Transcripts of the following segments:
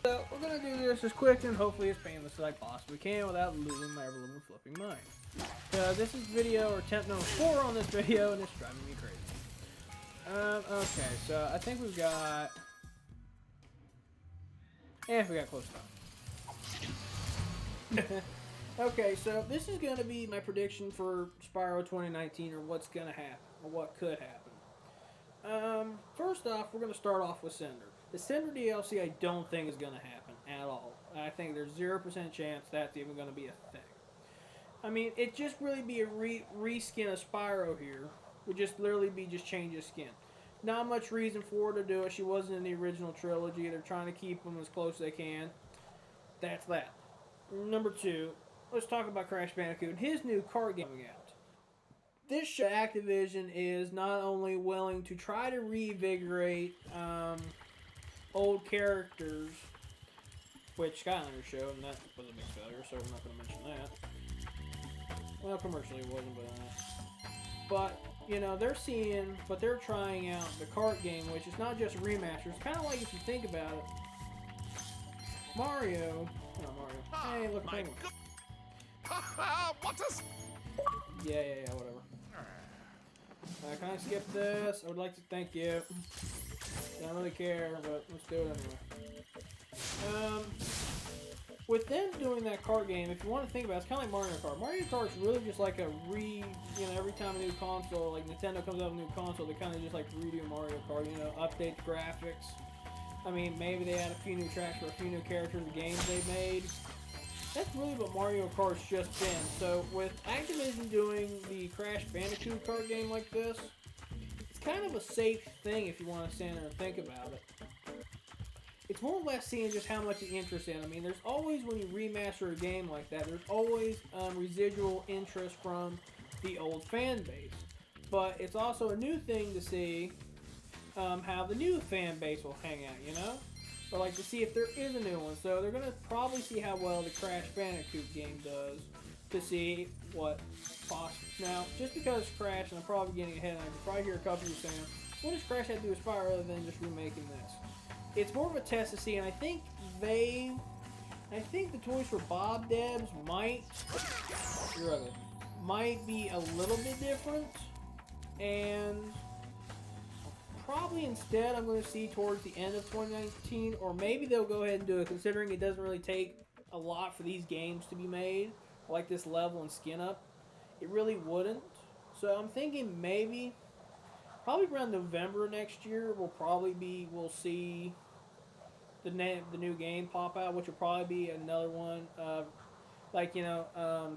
So we're gonna do this as quick and hopefully as painless as I possibly can without losing my ever-living flipping mind. This is video or attempt number 4 on this video, and it's driving me crazy. Okay, so I think we've got. We got close enough. Okay, so this is gonna be my prediction for Spyro 2019, or what's gonna happen, or what could happen. First off, we're gonna start off with Cynder. The Cynder DLC I don't think is going to happen at all. I think there's 0% chance that's even going to be a thing. I mean, it'd just really be a reskin of Spyro here. Would just literally be just change his skin. Not much reason for her to do it. She wasn't in the original trilogy. They're trying to keep them as close as they can. That's that. Number 2, let's talk about Crash Bandicoot and his new card game coming out. This show, Activision is not only willing to try to reinvigorate old characters, which Skylander showed, and that was a big failure, so we're not going to mention that. Well, commercially it wasn't, but you know, they're trying out the cart game, which is not just a remaster. It's kind of like, if you think about it, Mario. Hey, look at Penguin. What is? Yeah, whatever. Can I skip this? I would like to thank you. Don't really care, but let's do it anyway. With them doing that cart game, if you want to think about it, it's kind of like Mario Kart. Mario Kart's really just like a every time a new console, like Nintendo comes out with a new console, they kind of just like redo Mario Kart, update the graphics. I mean, maybe they add a few new tracks for a few new characters, the games they made. That's really what Mario Kart's just been. So with Activision doing the Crash Bandicoot cart game like this, it's kind of a safe thing if you want to stand there and think about it. It's more or less seeing just how much interest in. I mean, there's always, when you remaster a game like that, there's always residual interest from the old fan base. But it's also a new thing to see how the new fan base will hang out, Or like to see if there is a new one. So they're going to probably see how well the Crash Bandicoot game does to see what possible. Now, just because Crash, and I'm probably getting ahead, and I can probably hear a couple of you saying, what does Crash have to do with Spyro other than just remaking this? It's more of a test to see, and I think the Toys for Bob devs might be a little bit different, and probably instead I'm going to see towards the end of 2019, or maybe they'll go ahead and do it, considering it doesn't really take a lot for these games to be made, like this level and skin up. It really wouldn't. So I'm thinking maybe, probably around November next year, we'll see the new game pop out, which will probably be another one of,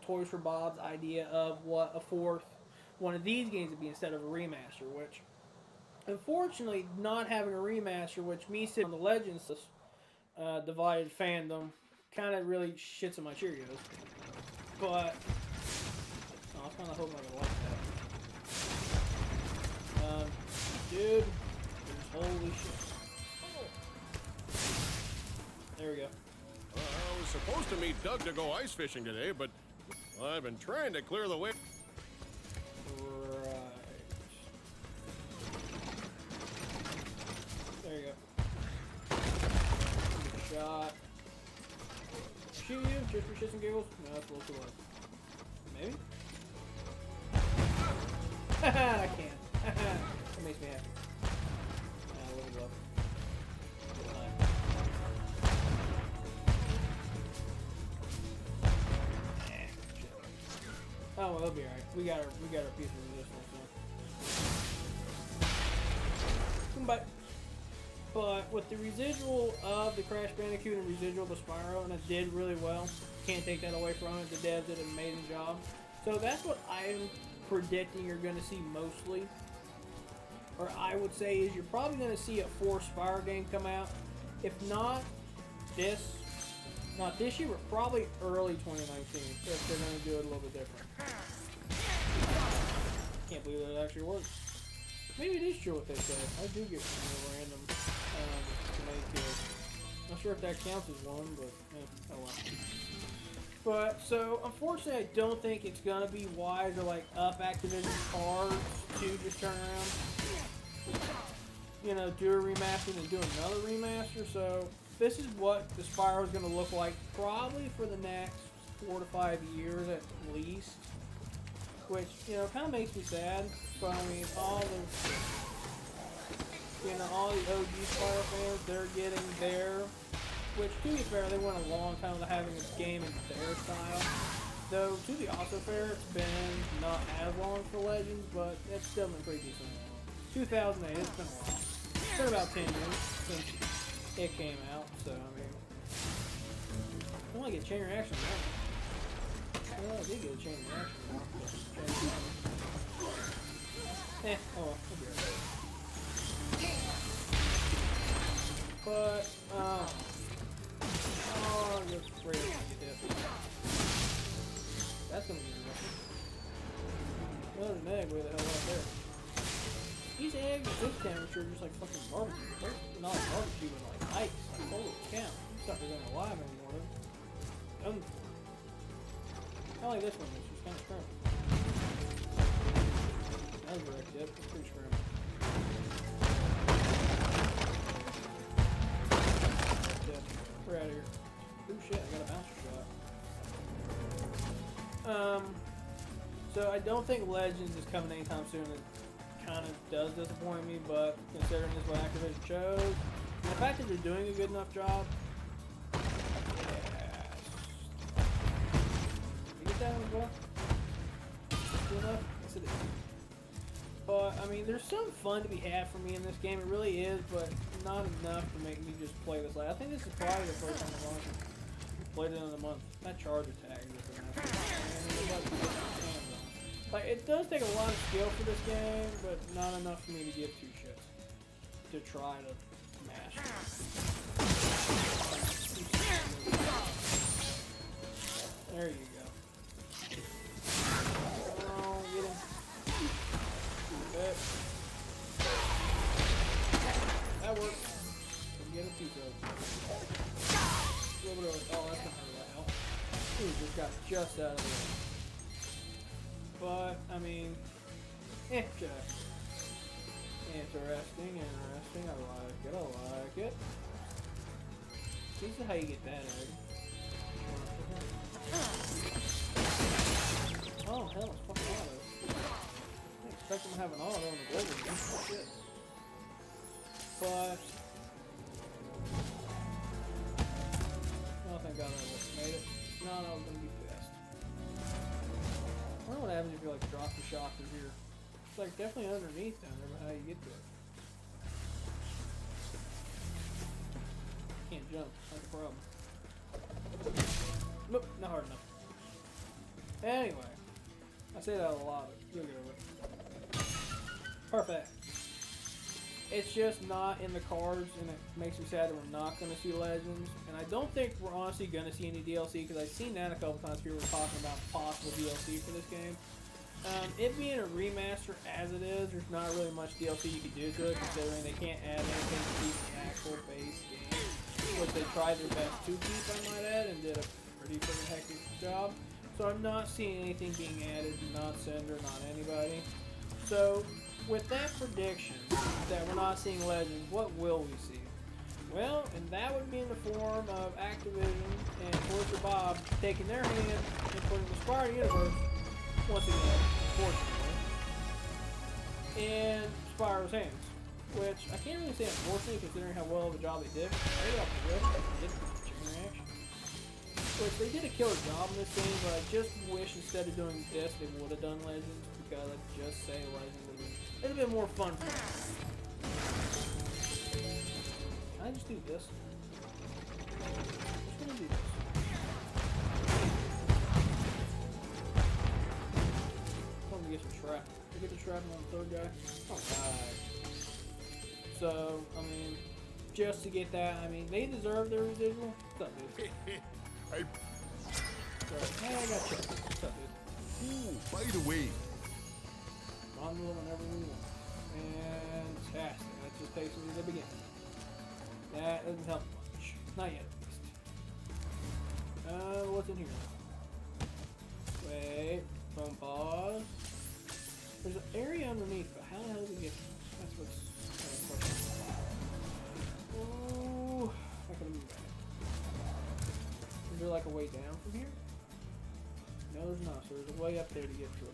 Toys for Bob's idea of what a fourth one of these games would be instead of a remaster, which, unfortunately, not having a remaster, which me sitting on the Legends divided fandom, kind of really shits in my Cheerios. But I was kind of hoping I would like that. Dude, holy shit. There we go. I was supposed to meet Doug to go ice fishing today, but I've been trying to clear the way. Right. There you go. Good shot. Shoot you, just for shits and giggles? No, that's a little too low. Maybe? I can't. That makes me happy. A little low. Oh, well, that'll be alright. We got our piece of resistance now. But with the residual of the Crash Bandicoot and residual of the Spyro, and it did really well. Can't take that away from it. The devs did an amazing job. So that's what I'm predicting you're going to see mostly. Or I would say is you're probably going to see a 4th Spyro game come out. If not this year, but probably early 2019, if they're going to do it a little bit different. Can't believe that actually works. Maybe it is true what they say. I do get some random tomato kills. Not sure if that counts as one, but oh well. But so unfortunately, I don't think it's gonna be wise or like up Activision's cards to just turn around, do a remaster and do another remaster. So this is what the Spyro is going to look like probably for the next 4 to 5 years at least. Which, you know, kind of makes me sad. But I mean, all the OG Spyro fans, they're getting their, which to be fair, they went a long time without having this game in their style. Though, to be also fair, it's been not as long for Legends, but it's still been pretty decent. 2008, it's been a while. It's been about 10 years since it came out, so I mean, I want to get chain reaction now. Well, I did get a chain reaction now. Oh well, I'll be right back. But, oh, I'm just afraid I'm gonna get hit. That's gonna be interesting. Another egg, way the hell out there. These eggs at this temperature are just like fucking barbecue. They're not like barbecue, but like ice. Like, holy cow. These suckers aren't alive anymore. I like this one, it's just kind of scrambled. That was wrecked, yep, it's pretty scrambled. We're out of here. Oh shit, I got a bouncer shot. So I don't think Legends is coming anytime soon. It kind of does disappoint me, but considering this is what Activision chose, and the fact that they're doing a good enough job, you get that one as well? Good enough? Yes it is. But, I mean, there's some fun to be had for me in this game, it really is, but not enough to make me just play this. Like, I think this is probably the first time I've launched played it in a month. That charge attack is just a mess. Like, it does take a lot of skill for this game, but not enough for me to give two shits. To try to mash it. There you go. Oh, get him. That worked. Didn't get a two-throw. A little bit of, oh, that's gonna hurt that out. Ooh, just got just out of the way. But, I mean, just interesting. I like it. This is how you get that egg. Oh, hell, it's fucking auto. I didn't expect them to have an auto on the global game. Shit. But, oh, thank God I made it. No, I was gonna be fast. I wonder what happens if you like drop the shocker here. It's like definitely underneath down there, but how you get to it? Can't jump. That's a problem. Nope, not hard enough. Anyway, I say that a lot, but you'll get over it. Perfect. It's just not in the cards, and it makes me sad that we're not going to see Legends. And I don't think we're honestly going to see any DLC, because I've seen that a couple times. People were talking about possible DLC for this game. It being a remaster as it is, there's not really much DLC you can do to it, considering they can't add anything to keep the actual base game, which they tried their best to keep, I might add, and did a pretty freaking hectic job. So I'm not seeing anything being added, not Cynder, not anybody. So, with that prediction that we're not seeing Legends, what will we see? Well, and that would be in the form of Activision and Torture Bob taking their hand and putting the Spyro universe, once again, unfortunately, in Spyro's hands. Which, I can't really say unfortunately, considering how well of a job they did. Right off the rip, they did chain reaction. Which, they did a killer job in this game, but I just wish instead of doing this, they would have done Legends, because I'd just say Legends would have been a bit more fun for me. Can I just do this? I'm just gonna do this. I'm gonna get some shrapnel. Did I get the shrapnel on the third guy? Oh, God. So, I mean, just to get that, I mean, they deserve their residual. What's up, dude? Hey, Hey, I got you. What's up, dude? ooh, by the way, Bundle whenever we want. Fantastic. That just takes me to the beginning. That doesn't help much. Not yet, at least. What's in here? Wait. Phone pause. There's an area underneath, but how the hell do we get there? That's what's kind of question. Ooh, I can move back. like a way down from here? No, there's not. So there's a way up there to get to it.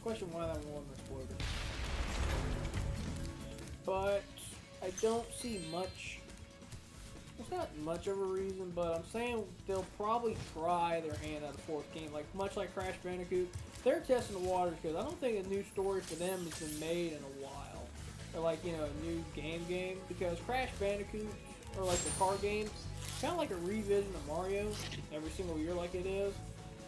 Question why that one exploded. But I don't see much. There's not much of a reason, but I'm saying they'll probably try their hand at the fourth game, like much like Crash Bandicoot. They're testing the waters because I don't think a new story for them has been made in a while, or like a new game because Crash Bandicoot or like the car games, kind of like a revision of Mario every single year, like it is.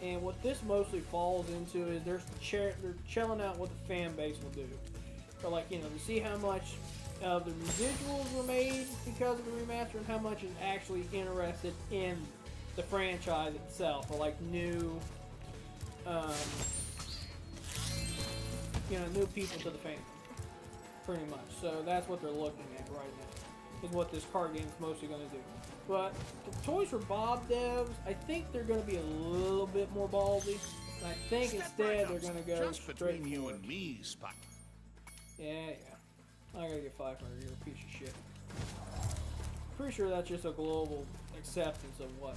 And what this mostly falls into is they're chilling out what the fan base will do, or like to see how much of the residuals were made because of the remaster and how much is actually interested in the franchise itself, or like new new people to the fandom, pretty much. So that's what they're looking at right now, is what this card game is mostly going to do. But the Toys for Bob devs, I think they're going to be a little bit more ballsy. And I think instead they're going to go just straight between you forward. and me, Spyro. Yeah. I gotta get 500. You're a piece of shit. Pretty sure that's just a global acceptance of what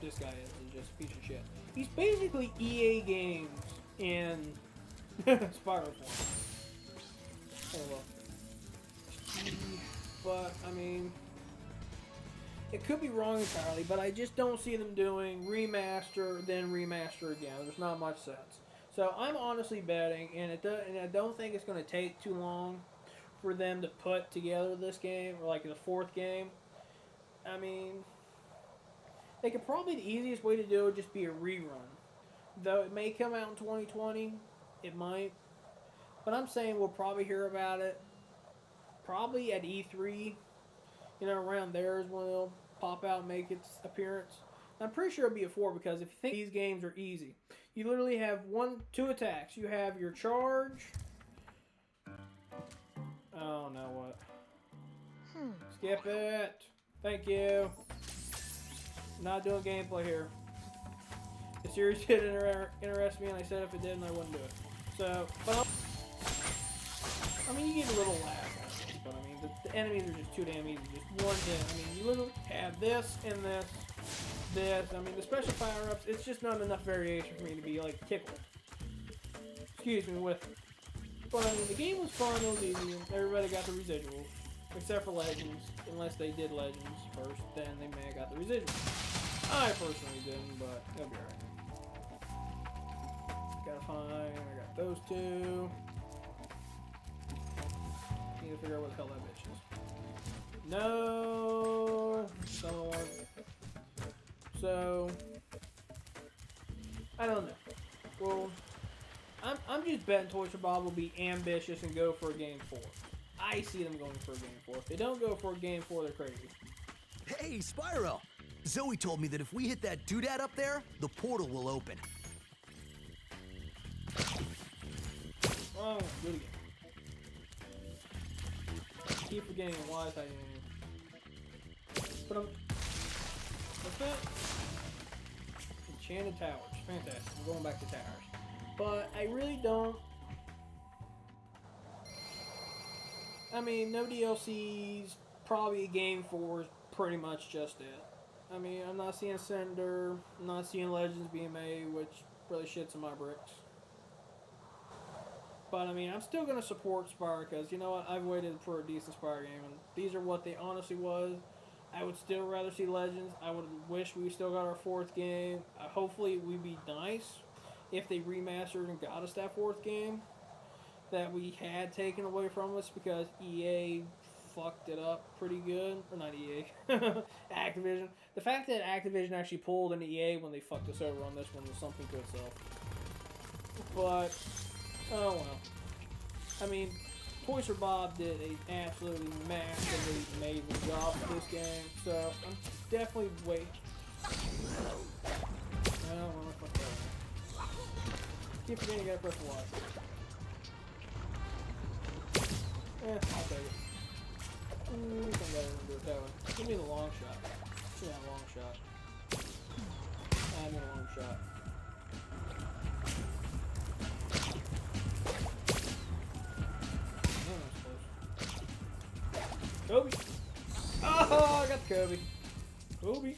this guy is just a piece of shit. He's basically EA games in Spyro form. Hello. But, I mean, it could be wrong entirely, but I just don't see them doing remaster, then remaster again. There's not much sense. So I'm honestly betting, and I don't think it's going to take too long for them to put together this game, or like the fourth game. I mean, they could probably, the easiest way to do it would just be a rerun. Though it may come out in 2020, it might. But I'm saying we'll probably hear about it probably at E3. Around there is when it'll pop out and make its appearance. I'm pretty sure it'll be a 4 because if you think these games are easy, you literally have two attacks. You have your charge. Oh, now what? Skip it. Thank you. Not doing gameplay here. The series didn't interest me, and I said if it didn't, I wouldn't do it. So, but I mean, you get a little laugh out of it, but I mean, the enemies are just too damn easy. Just one hit. I mean, you literally have this and this. I mean, the special power-ups, it's just not enough variation for me to be, like, tickled. Excuse me, with it. But, I mean, the game was fun, it was easy, and everybody got the residuals. Except for Legends. Unless they did Legends first, then they may have got the residuals. I personally didn't, but it'll be alright. Gotta find, I got those two. Need to figure out what the hell that bitch is. No! Someone. So, I don't know. Well, I'm just betting Toys for Bob will be ambitious and go for a Game 4. I see them going for a Game 4. If they don't go for a Game 4, they're crazy. Hey, Spyro! Zoe told me that if we hit that doodad up there, the portal will open. Oh, do it again. Keep forgetting why is I But what's that? Enchanted Towers. Fantastic. I'm going back to towers. But I really don't. I mean, no DLCs. Probably a Game 4 is pretty much just it. I mean, I'm not seeing Cynder. I'm not seeing Legends being made, which really shits in my bricks. But I mean, I'm still going to support Spyro because, you know what, I've waited for a decent Spyro game, and these are what they honestly was. I would still rather see Legends. I would wish we still got our fourth game. Hopefully it would be nice if they remastered and got us that fourth game that we had taken away from us because EA fucked it up pretty good. Or not EA. Activision. The fact that Activision actually pulled an EA when they fucked us over on this one was something to itself. But, oh well. I mean, Toys for Bob did an absolutely massively amazing job with this game, so I'm definitely waiting. Well, fuck that. Keep forgetting you gotta press Y. I'll take it. Something better than do it that way. Give me the long shot. Give me that long shot. I need a long shot. Kobe! Oh, I got the Kobe. Kobe.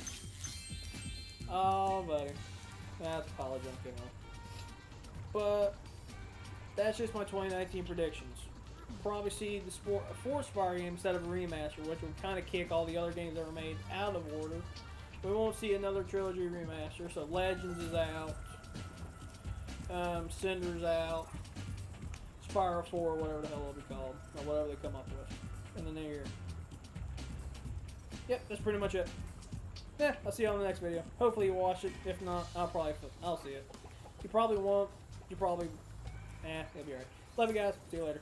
Oh, buddy. That's college, I'm kidding. But that's just my 2019 predictions. Probably see the fourth Spyro game instead of a remaster, which would kind of kick all the other games that were made out of order. We won't see another trilogy remaster, so Legends is out. Cynder's out. Spyro 4, whatever the hell it'll be called, or whatever they come up with in the new year. Yep, that's pretty much it. Yeah, I'll see you on the next video. Hopefully you watch it. If not, I'll see it. You probably won't. You probably, it'll be alright. Love you guys. See you later.